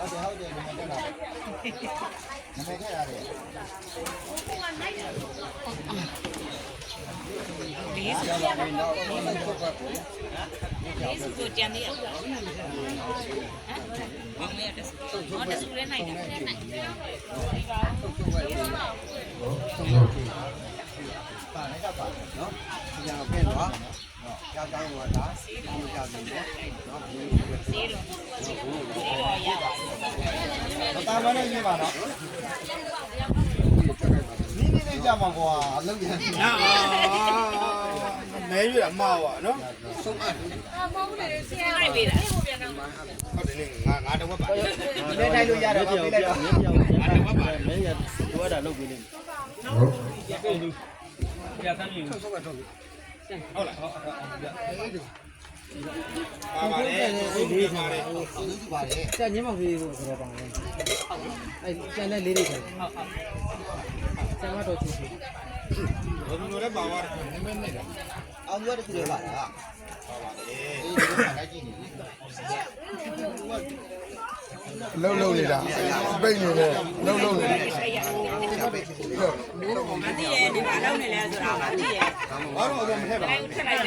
ဟုတ်တယ်ဒီမှာတက်လာနမေထက်ရတယ် ဒီဆိုကြံနေရဟမ်ဘာလဲတက်ဟောတက်ဆူရဲနိုင်တယ်ပါနေတော့ပါနော်ဒီကြောင်ပြည့်တော့ကြောက်တောင်းတော့ဒါတောင်းကြပြီနော်စီးတော့ရပါတာမနဲ့ရေးပါနော်နီးလေးကြမှာကွာအလုပ်ရမဲရွေးအမှားပါနော်ဆုံးအပ်မဟုတ်လေဆရာလိုက်ပေးတာဟုတ်တယ်ငါတော့ပါဒီနေ့တိုင်းလို့ရတယ်ပါပေးလိုက်တော့ငါတော့ပါမဲရလိုအပ်တာလုပ်ပေးလိမ့်မယ်ဟုတ်ပြသမ်းယူဆုံးကတော့ဟုတ်လားဟုတ်ပါပါတယ်ဒီပါတယ်ဒီပါတယ်ကျညင်းမောင်လေးကိုဆိုတော့ပါလေအဲကျန်တဲ့လေးတွေဆိုကျန်တော့ချူချူဘယ်လိုလဲပါသွားတယ်နည်းနည်းနဲ့အောင်ရတဲ့သူတွေပါလားပါပါတယ်အေးဒီမှာလိုက်ကြည့်နေလုံးနေတာပိတ်နေတယ်လုံးနေတယ်မသိရဲ့ဒီမှာလောက်နေလဲဆိုတာမသိရဲ့ဘာလို့တော့မထက်ပါဘူးထက်လိုက်